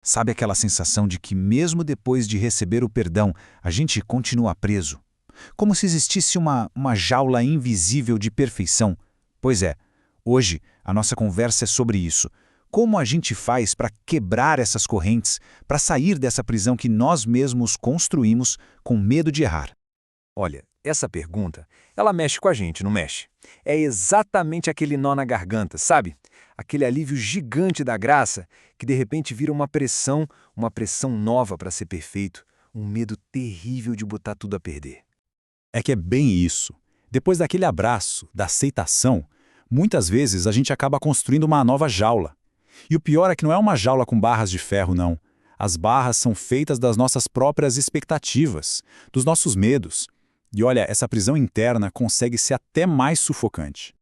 Sabe aquela sensação de que mesmo depois de receber o perdão, a gente continua preso? Como se existisse uma jaula invisível de perfeição? Pois é, hoje a nossa conversa é sobre isso. Como a gente faz para quebrar essas correntes, para sair dessa prisão que nós mesmos construímos com medo de errar? Olha, essa pergunta, ela mexe com a gente, não mexe? É exatamente aquele nó na garganta, sabe? Aquele alívio gigante da graça que de repente vira uma pressão nova para ser perfeito, um medo terrível de botar tudo a perder. É que é bem isso. Depois daquele abraço, da aceitação, muitas vezes a gente acaba construindo uma nova jaula. E o pior é que não é uma jaula com barras de ferro, não. As barras são feitas das nossas próprias expectativas, dos nossos medos. E olha, essa prisão interna consegue ser até mais sufocante.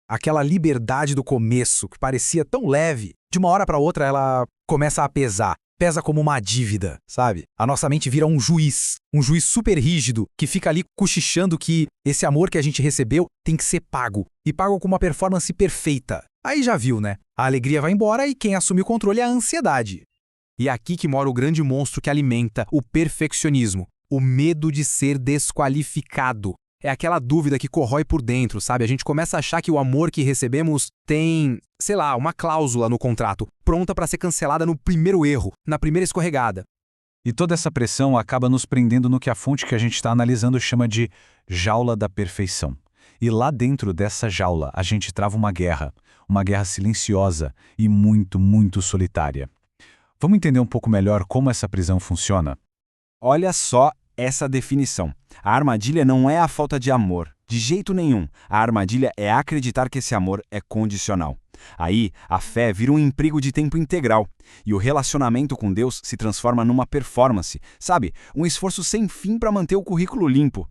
Aquela liberdade do começo, que parecia tão leve, de uma hora para outra ela começa a pesar. Pesa como uma dívida, sabe? A nossa mente vira um juiz super rígido, que fica ali cochichando que esse amor que a gente recebeu tem que ser pago, e pago com uma performance perfeita. Aí já viu, né? A alegria vai embora e quem assume o controle é a ansiedade. E é aqui que mora o grande monstro que alimenta o perfeccionismo, o medo de ser desqualificado. É aquela dúvida que corrói por dentro, sabe? A gente começa a achar que o amor que recebemos tem, sei lá, uma cláusula no contrato, pronta para ser cancelada no primeiro erro, na primeira escorregada. E toda essa pressão acaba nos prendendo no que a fonte que a gente está analisando chama de jaula da perfeição. E lá dentro dessa jaula a gente trava uma guerra silenciosa e muito, muito solitária. Vamos entender um pouco melhor como essa prisão funciona? Olha só essa definição. A armadilha não é a falta de amor, de jeito nenhum. A armadilha é acreditar que esse amor é condicional. Aí, a fé vira um emprego de tempo integral, e o relacionamento com Deus se transforma numa performance, sabe? Um esforço sem fim para manter o currículo limpo.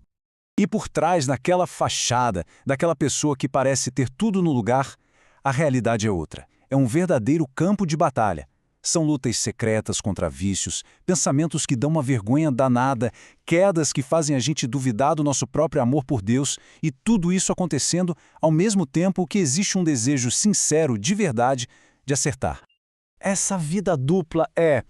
E por trás daquela fachada, daquela pessoa que parece ter tudo no lugar, a realidade é outra. É um verdadeiro campo de batalha. São lutas secretas contra vícios, pensamentos que dão uma vergonha danada, quedas que fazem a gente duvidar do nosso próprio amor por Deus, e tudo isso acontecendo ao mesmo tempo que existe um desejo sincero, de verdade, de acertar. Essa vida dupla é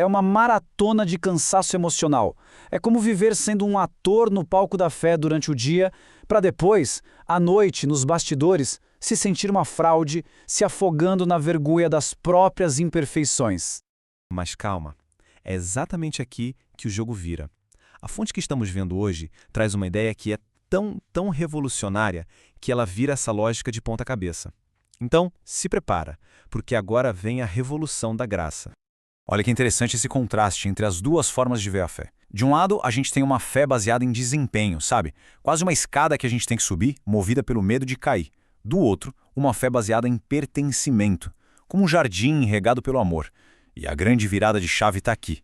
uma maratona de cansaço emocional. É como viver sendo um ator no palco da fé durante o dia, para depois, à noite, nos bastidores, se sentir uma fraude, se afogando na vergonha das próprias imperfeições. Mas calma, é exatamente aqui que o jogo vira. A fonte que estamos vendo hoje traz uma ideia que é tão revolucionária que ela vira essa lógica de ponta cabeça. Então, se prepara, porque agora vem a revolução da graça. Olha que interessante esse contraste entre as duas formas de ver a fé. De um lado, a gente tem uma fé baseada em desempenho, sabe? Quase uma escada que a gente tem que subir, movida pelo medo de cair. Do outro, uma fé baseada em pertencimento, como um jardim regado pelo amor. E a grande virada de chave está aqui.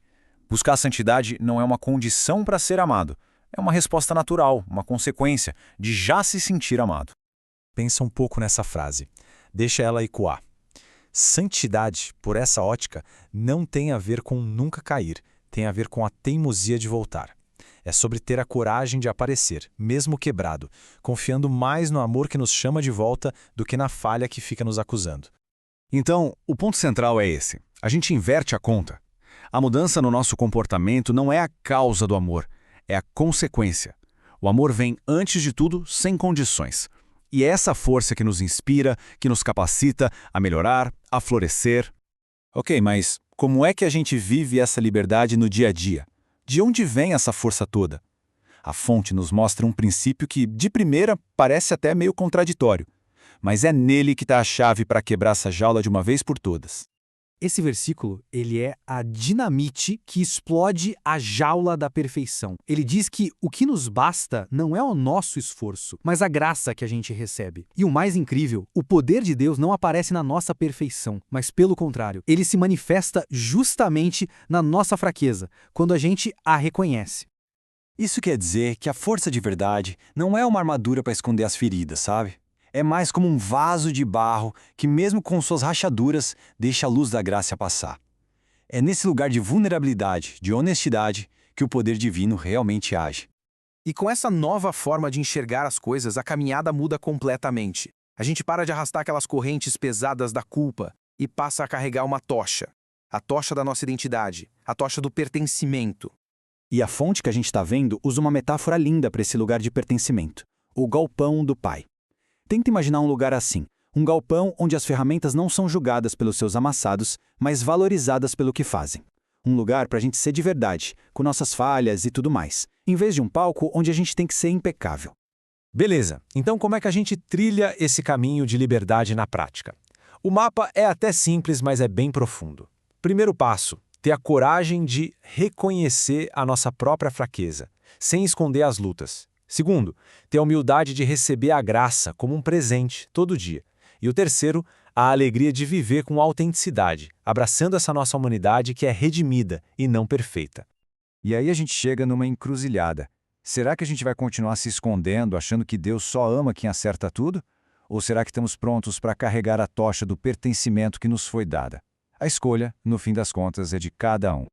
Buscar a santidade não é uma condição para ser amado. É uma resposta natural, uma consequência de já se sentir amado. Pensa um pouco nessa frase. Deixa ela ecoar. Santidade, por essa ótica, não tem a ver com nunca cair, tem a ver com a teimosia de voltar. É sobre ter a coragem de aparecer, mesmo quebrado, confiando mais no amor que nos chama de volta do que na falha que fica nos acusando. Então, o ponto central é esse. A gente inverte a conta. A mudança no nosso comportamento não é a causa do amor, é a consequência. O amor vem, antes de tudo, sem condições. E é essa força que nos inspira, que nos capacita a melhorar, a florescer. Ok, mas como é que a gente vive essa liberdade no dia a dia? De onde vem essa força toda? A fonte nos mostra um princípio que, de primeira, parece até meio contraditório. Mas é nele que está a chave para quebrar essa jaula de uma vez por todas. Esse versículo, ele é a dinamite que explode a jaula da perfeição. Ele diz que o que nos basta não é o nosso esforço, mas a graça que a gente recebe. E o mais incrível, o poder de Deus não aparece na nossa perfeição, mas pelo contrário, ele se manifesta justamente na nossa fraqueza, quando a gente a reconhece. Isso quer dizer que a força de verdade não é uma armadura para esconder as feridas, sabe? É mais como um vaso de barro que, mesmo com suas rachaduras, deixa a luz da graça passar. É nesse lugar de vulnerabilidade, de honestidade, que o poder divino realmente age. E com essa nova forma de enxergar as coisas, a caminhada muda completamente. A gente para de arrastar aquelas correntes pesadas da culpa e passa a carregar uma tocha. a tocha da nossa identidade, a tocha do pertencimento. E a fonte que a gente está vendo usa uma metáfora linda para esse lugar de pertencimento: o galpão do pai. Tenta imaginar um lugar assim, um galpão onde as ferramentas não são julgadas pelos seus amassados, mas valorizadas pelo que fazem. Um lugar para a gente ser de verdade, com nossas falhas e tudo mais, em vez de um palco onde a gente tem que ser impecável. Beleza, então como é que a gente trilha esse caminho de liberdade na prática? O mapa é até simples, mas é bem profundo. Primeiro passo: ter a coragem de reconhecer a nossa própria fraqueza, sem esconder as lutas. Segundo, ter a humildade de receber a graça como um presente, todo dia. E o terceiro, a alegria de viver com autenticidade, abraçando essa nossa humanidade que é redimida e não perfeita. E aí a gente chega numa encruzilhada. Será que a gente vai continuar se escondendo, achando que Deus só ama quem acerta tudo? Ou será que estamos prontos para carregar a tocha do pertencimento que nos foi dada? A escolha, no fim das contas, é de cada um.